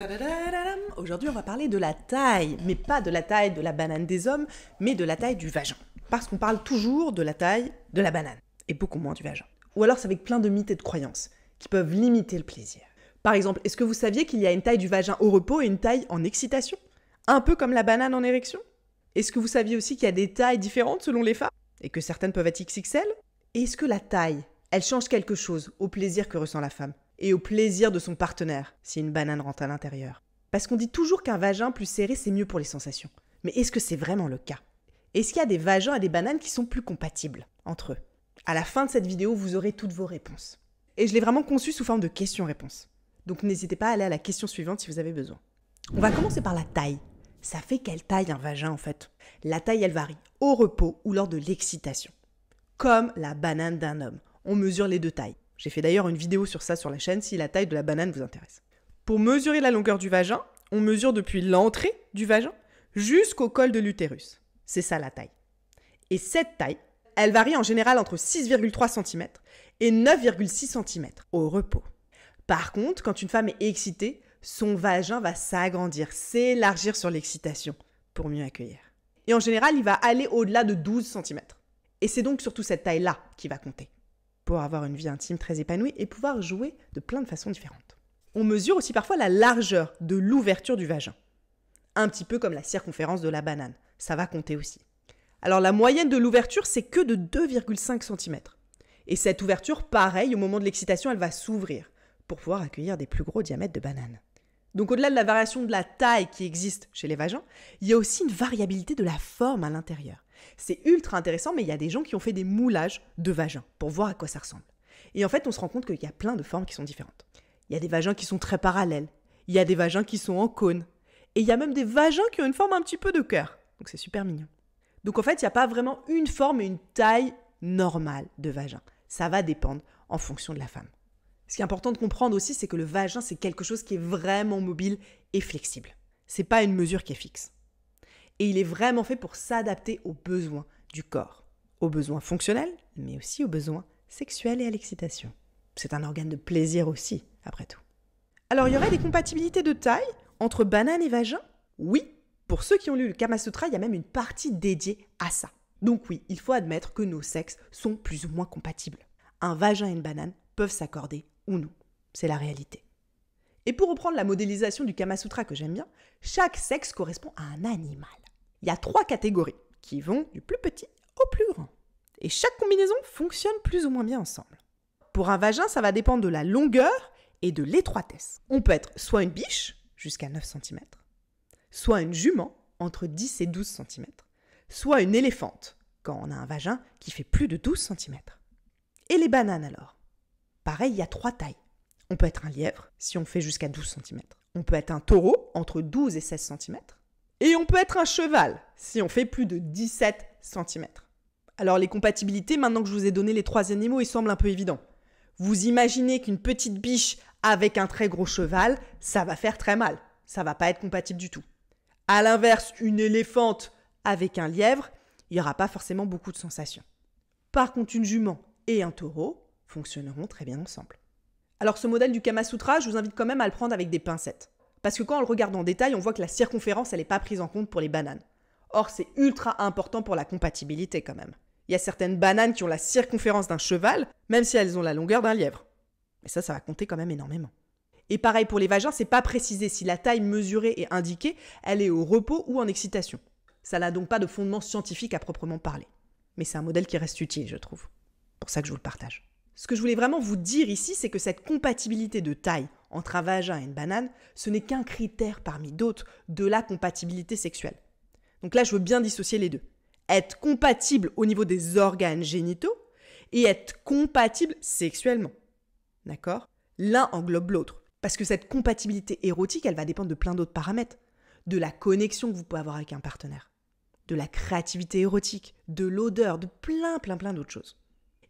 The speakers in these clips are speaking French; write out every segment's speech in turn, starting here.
Tadadadam. Aujourd'hui, on va parler de la taille, mais pas de la taille de la banane des hommes, mais de la taille du vagin. Parce qu'on parle toujours de la taille de la banane, et beaucoup moins du vagin. Ou alors c'est avec plein de mythes et de croyances, qui peuvent limiter le plaisir. Par exemple, est-ce que vous saviez qu'il y a une taille du vagin au repos et une taille en excitation? Un peu comme la banane en érection? Est-ce que vous saviez aussi qu'il y a des tailles différentes selon les femmes? Et que certaines peuvent être XXL? Et est-ce que la taille, elle change quelque chose au plaisir que ressent la femme? Et au plaisir de son partenaire, si une banane rentre à l'intérieur? Parce qu'on dit toujours qu'un vagin plus serré, c'est mieux pour les sensations. Mais est-ce que c'est vraiment le cas? Est-ce qu'il y a des vagins et des bananes qui sont plus compatibles entre eux? À la fin de cette vidéo, vous aurez toutes vos réponses. Et je l'ai vraiment conçu sous forme de questions-réponses. Donc n'hésitez pas à aller à la question suivante si vous avez besoin. On va commencer par la taille. Ça fait quelle taille un vagin en fait? La taille, elle varie au repos ou lors de l'excitation. Comme la banane d'un homme. On mesure les deux tailles. J'ai fait d'ailleurs une vidéo sur ça sur la chaîne si la taille de la banane vous intéresse. Pour mesurer la longueur du vagin, on mesure depuis l'entrée du vagin jusqu'au col de l'utérus. C'est ça la taille. Et cette taille, elle varie en général entre 6,3 cm et 9,6 cm au repos. Par contre, quand une femme est excitée, son vagin va s'agrandir, s'élargir sur l'excitation pour mieux accueillir. Et en général, il va aller au-delà de 12 cm. Et c'est donc surtout cette taille-là qui va compter, pour avoir une vie intime très épanouie et pouvoir jouer de plein de façons différentes. On mesure aussi parfois la largeur de l'ouverture du vagin. Un petit peu comme la circonférence de la banane. Ça va compter aussi. Alors la moyenne de l'ouverture, c'est que de 2,5 cm. Et cette ouverture, pareil, au moment de l'excitation, elle va s'ouvrir pour pouvoir accueillir des plus gros diamètres de banane. Donc au-delà de la variation de la taille qui existe chez les vagins, il y a aussi une variabilité de la forme à l'intérieur. C'est ultra intéressant, mais il y a des gens qui ont fait des moulages de vagins pour voir à quoi ça ressemble. Et en fait, on se rend compte qu'il y a plein de formes qui sont différentes. Il y a des vagins qui sont très parallèles, il y a des vagins qui sont en cône, et il y a même des vagins qui ont une forme un petit peu de cœur. Donc c'est super mignon. Donc en fait, il n'y a pas vraiment une forme et une taille normale de vagin. Ça va dépendre en fonction de la femme. Ce qui est important de comprendre aussi, c'est que le vagin, c'est quelque chose qui est vraiment mobile et flexible. C'est pas une mesure qui est fixe. Et il est vraiment fait pour s'adapter aux besoins du corps, aux besoins fonctionnels, mais aussi aux besoins sexuels et à l'excitation. C'est un organe de plaisir aussi, après tout. Alors, il y aurait des compatibilités de taille entre banane et vagin? Oui, pour ceux qui ont lu le Kama Sutra, il y a même une partie dédiée à ça. Donc oui, il faut admettre que nos sexes sont plus ou moins compatibles. Un vagin et une banane peuvent s'accorder ou non. C'est la réalité. Et pour reprendre la modélisation du Kama Sutra que j'aime bien, chaque sexe correspond à un animal. Il y a 3 catégories qui vont du plus petit au plus grand. Et chaque combinaison fonctionne plus ou moins bien ensemble. Pour un vagin, ça va dépendre de la longueur et de l'étroitesse. On peut être soit une biche, jusqu'à 9 cm, soit une jument, entre 10 et 12 cm, soit une éléphante, quand on a un vagin qui fait plus de 12 cm. Et les bananes alors? Pareil, il y a 3 tailles. On peut être un lièvre, si on fait jusqu'à 12 cm. On peut être un taureau, entre 12 et 16 cm. Et on peut être un cheval, si on fait plus de 17 cm. Alors les compatibilités, maintenant que je vous ai donné les 3 animaux, ils semblent un peu évidents. Vous imaginez qu'une petite biche avec un très gros cheval, ça va faire très mal. Ça va pas être compatible du tout. À l'inverse, une éléphante avec un lièvre, il n'y aura pas forcément beaucoup de sensations. Par contre, une jument et un taureau fonctionneront très bien ensemble. Alors ce modèle du Kama Sutra, je vous invite quand même à le prendre avec des pincettes. Parce que quand on le regarde en détail, on voit que la circonférence, elle n'est pas prise en compte pour les bananes. Or, c'est ultra important pour la compatibilité quand même. Il y a certaines bananes qui ont la circonférence d'un cheval, même si elles ont la longueur d'un lièvre. Mais ça va compter quand même énormément. Et pareil pour les vagins, c'est pas précisé si la taille mesurée et indiquée, elle est au repos ou en excitation. Ça n'a donc pas de fondement scientifique à proprement parler. Mais c'est un modèle qui reste utile, je trouve. C'est pour ça que je vous le partage. Ce que je voulais vraiment vous dire ici, c'est que cette compatibilité de taille entre un vagin et une banane, ce n'est qu'un critère parmi d'autres de la compatibilité sexuelle. Donc là, je veux bien dissocier les deux. Être compatible au niveau des organes génitaux et être compatible sexuellement. D'accord? L'un englobe l'autre. Parce que cette compatibilité érotique, elle va dépendre de plein d'autres paramètres. De la connexion que vous pouvez avoir avec un partenaire. De la créativité érotique, de l'odeur, de plein d'autres choses.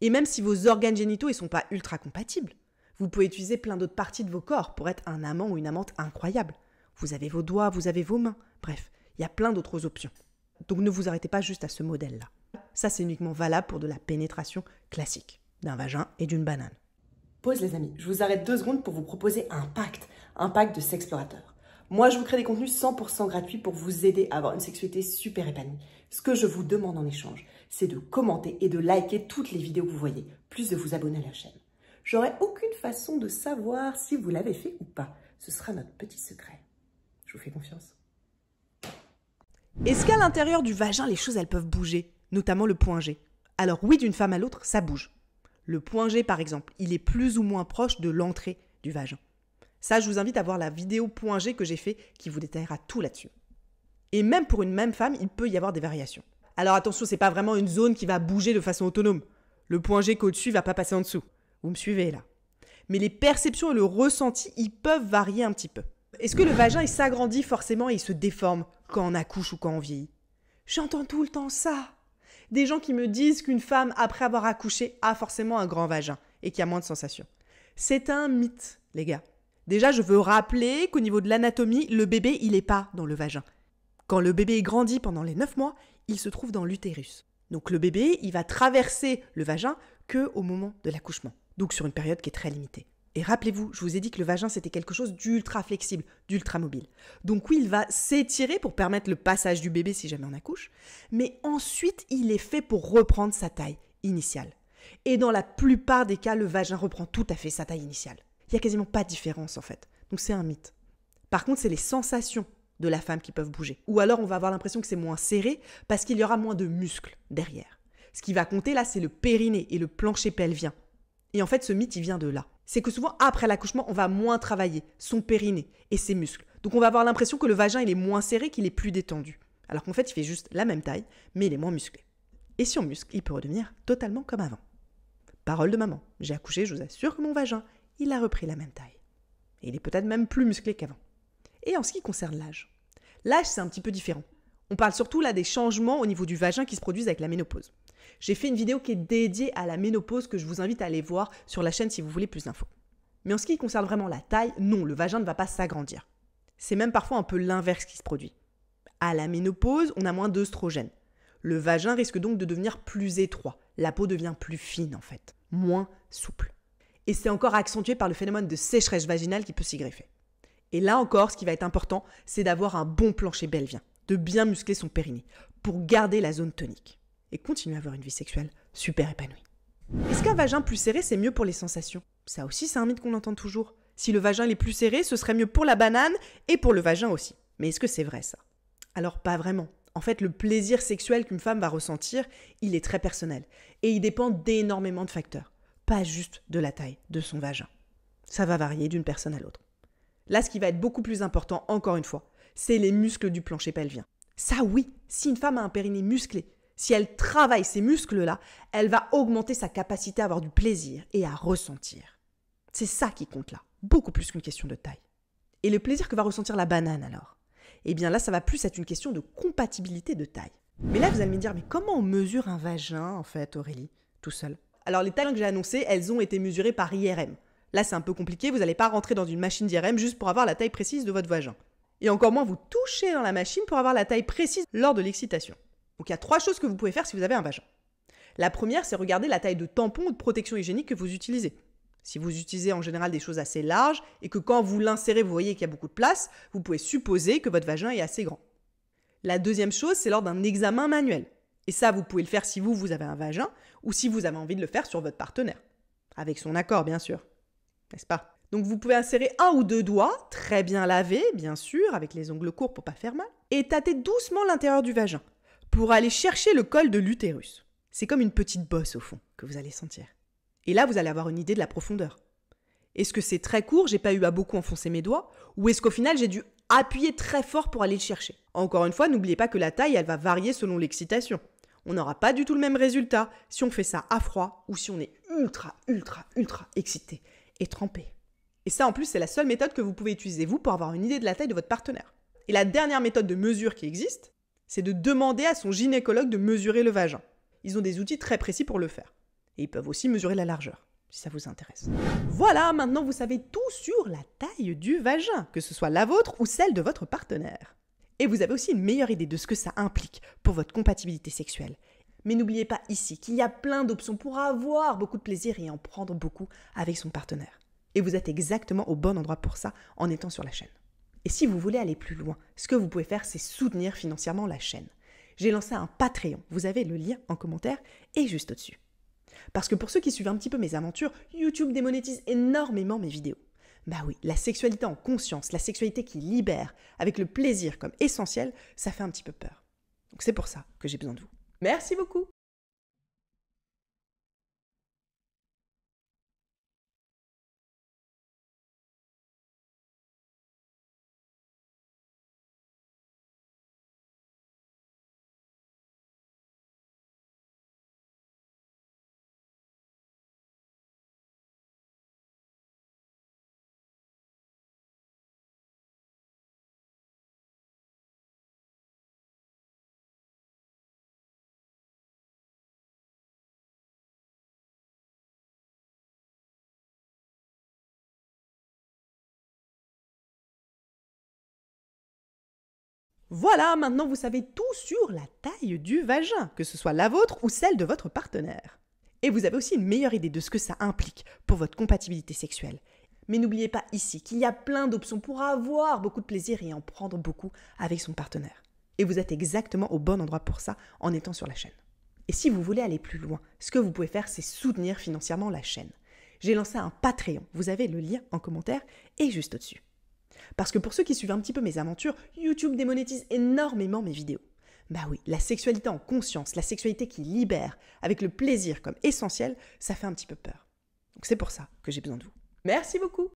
Et même si vos organes génitaux ne sont pas ultra compatibles, vous pouvez utiliser plein d'autres parties de vos corps pour être un amant ou une amante incroyable. Vous avez vos doigts, vous avez vos mains. Bref, il y a plein d'autres options. Donc ne vous arrêtez pas juste à ce modèle-là. Ça, c'est uniquement valable pour de la pénétration classique, d'un vagin et d'une banane. Pause les amis, je vous arrête 2 secondes pour vous proposer un pacte de sexplorateur. Moi, je vous crée des contenus 100% gratuits pour vous aider à avoir une sexualité super épanouie. Ce que je vous demande en échange, c'est de commenter et de liker toutes les vidéos que vous voyez, plus de vous abonner à la chaîne. J'aurai aucune façon de savoir si vous l'avez fait ou pas. Ce sera notre petit secret. Je vous fais confiance. Est-ce qu'à l'intérieur du vagin, les choses elles peuvent bouger, notamment le point G? Alors oui, d'une femme à l'autre, ça bouge. Le point G, par exemple, il est plus ou moins proche de l'entrée du vagin. Ça, je vous invite à voir la vidéo point G que j'ai fait qui vous détaillera tout là-dessus. Et même pour une même femme, il peut y avoir des variations. Alors attention, c'est pas vraiment une zone qui va bouger de façon autonome. Le point G qu'au-dessus va pas passer en dessous. Vous me suivez là? Mais les perceptions et le ressenti, ils peuvent varier un petit peu. Est-ce que le vagin, il s'agrandit forcément et il se déforme quand on accouche ou quand on vieillit? J'entends tout le temps ça. Des gens qui me disent qu'une femme, après avoir accouché, a forcément un grand vagin et qu'il y a moins de sensations. C'est un mythe, les gars. Déjà, je veux rappeler qu'au niveau de l'anatomie, le bébé, il n'est pas dans le vagin. Quand le bébé grandit pendant les 9 mois, il se trouve dans l'utérus. Donc le bébé, il va traverser le vagin qu'au moment de l'accouchement. Donc sur une période qui est très limitée. Et rappelez-vous, je vous ai dit que le vagin, c'était quelque chose d'ultra flexible, d'ultra mobile. Donc oui, il va s'étirer pour permettre le passage du bébé si jamais on accouche, mais ensuite, il est fait pour reprendre sa taille initiale. Et dans la plupart des cas, le vagin reprend tout à fait sa taille initiale. Il n'y a quasiment pas de différence en fait. Donc c'est un mythe. Par contre, c'est les sensations de la femme qui peuvent bouger. Ou alors, on va avoir l'impression que c'est moins serré parce qu'il y aura moins de muscles derrière. Ce qui va compter là, c'est le périnée et le plancher pelvien. Et en fait, ce mythe, il vient de là. C'est que souvent, après l'accouchement, on va moins travailler son périnée et ses muscles. Donc, on va avoir l'impression que le vagin, il est moins serré, qu'il est plus détendu. Alors qu'en fait, il fait juste la même taille, mais il est moins musclé. Et si on muscle, il peut redevenir totalement comme avant. Parole de maman. J'ai accouché, je vous assure que mon vagin, il a repris la même taille. Et il est peut-être même plus musclé qu'avant. Et en ce qui concerne l'âge, c'est un petit peu différent. On parle surtout là des changements au niveau du vagin qui se produisent avec la ménopause. J'ai fait une vidéo qui est dédiée à la ménopause que je vous invite à aller voir sur la chaîne si vous voulez plus d'infos. Mais en ce qui concerne vraiment la taille, non, le vagin ne va pas s'agrandir. C'est même parfois un peu l'inverse qui se produit. À la ménopause, on a moins d'œstrogènes. Le vagin risque donc de devenir plus étroit. La peau devient plus fine en fait, moins souple. Et c'est encore accentué par le phénomène de sécheresse vaginale qui peut s'y greffer. Et là encore, ce qui va être important, c'est d'avoir un bon plancher pelvien, de bien muscler son périnée, pour garder la zone tonique et continuer à avoir une vie sexuelle super épanouie. Est-ce qu'un vagin plus serré, c'est mieux pour les sensations? Ça aussi, c'est un mythe qu'on entend toujours. Si le vagin est plus serré, ce serait mieux pour la banane et pour le vagin aussi. Mais est-ce que c'est vrai ça? Alors pas vraiment. En fait, le plaisir sexuel qu'une femme va ressentir, il est très personnel. Et il dépend d'énormément de facteurs. Pas juste de la taille de son vagin. Ça va varier d'une personne à l'autre. Là, ce qui va être beaucoup plus important, encore une fois, c'est les muscles du plancher pelvien. Ça oui, si une femme a un périnée musclé, si elle travaille ces muscles-là, elle va augmenter sa capacité à avoir du plaisir et à ressentir. C'est ça qui compte là, beaucoup plus qu'une question de taille. Et le plaisir que va ressentir la banane alors? Eh bien là, ça va plus être une question de compatibilité de taille. Mais là, vous allez me dire, mais comment on mesure un vagin en fait, Aurélie, tout seul? Alors les tailles que j'ai annoncées, elles ont été mesurées par IRM. Là, c'est un peu compliqué, vous n'allez pas rentrer dans une machine d'IRM juste pour avoir la taille précise de votre vagin. Et encore moins vous toucher dans la machine pour avoir la taille précise lors de l'excitation. Donc il y a 3 choses que vous pouvez faire si vous avez un vagin. La première, c'est regarder la taille de tampon ou de protection hygiénique que vous utilisez. Si vous utilisez en général des choses assez larges et que quand vous l'insérez, vous voyez qu'il y a beaucoup de place, vous pouvez supposer que votre vagin est assez grand. La deuxième chose, c'est lors d'un examen manuel. Et ça, vous pouvez le faire si vous avez un vagin ou si vous avez envie de le faire sur votre partenaire. Avec son accord, bien sûr. N'est-ce pas? Donc vous pouvez insérer 1 ou 2 doigts, très bien lavés, bien sûr, avec les ongles courts pour pas faire mal, et tâter doucement l'intérieur du vagin pour aller chercher le col de l'utérus. C'est comme une petite bosse au fond que vous allez sentir. Et là, vous allez avoir une idée de la profondeur. Est-ce que c'est très court, j'ai pas eu à beaucoup enfoncer mes doigts, ou est-ce qu'au final, j'ai dû appuyer très fort pour aller le chercher? Encore une fois, n'oubliez pas que la taille, elle va varier selon l'excitation. On n'aura pas du tout le même résultat si on fait ça à froid ou si on est ultra excité et trempé. Et ça, en plus, c'est la seule méthode que vous pouvez utiliser, vous, pour avoir une idée de la taille de votre partenaire. Et la dernière méthode de mesure qui existe, c'est de demander à son gynécologue de mesurer le vagin. Ils ont des outils très précis pour le faire. Et ils peuvent aussi mesurer la largeur, si ça vous intéresse. Voilà, maintenant vous savez tout sur la taille du vagin, que ce soit la vôtre ou celle de votre partenaire. Et vous avez aussi une meilleure idée de ce que ça implique pour votre compatibilité sexuelle. Mais n'oubliez pas ici qu'il y a plein d'options pour avoir beaucoup de plaisir et en prendre beaucoup avec son partenaire. Et vous êtes exactement au bon endroit pour ça en étant sur la chaîne. Et si vous voulez aller plus loin, ce que vous pouvez faire, c'est soutenir financièrement la chaîne. J'ai lancé un Patreon, vous avez le lien en commentaire et juste au-dessus. Parce que pour ceux qui suivent un petit peu mes aventures, YouTube démonétise énormément mes vidéos. Bah oui, la sexualité en conscience, la sexualité qui libère, avec le plaisir comme essentiel, ça fait un petit peu peur. Donc c'est pour ça que j'ai besoin de vous. Merci beaucoup! Voilà, maintenant vous savez tout sur la taille du vagin, que ce soit la vôtre ou celle de votre partenaire. Et vous avez aussi une meilleure idée de ce que ça implique pour votre compatibilité sexuelle. Mais n'oubliez pas ici qu'il y a plein d'options pour avoir beaucoup de plaisir et en prendre beaucoup avec son partenaire. Et vous êtes exactement au bon endroit pour ça en étant sur la chaîne. Et si vous voulez aller plus loin, ce que vous pouvez faire, c'est soutenir financièrement la chaîne. J'ai lancé un Patreon, vous avez le lien en commentaire et juste au-dessus. Parce que pour ceux qui suivent un petit peu mes aventures, YouTube démonétise énormément mes vidéos. Bah oui, la sexualité en conscience, la sexualité qui libère, avec le plaisir comme essentiel, ça fait un petit peu peur. Donc c'est pour ça que j'ai besoin de vous. Merci beaucoup!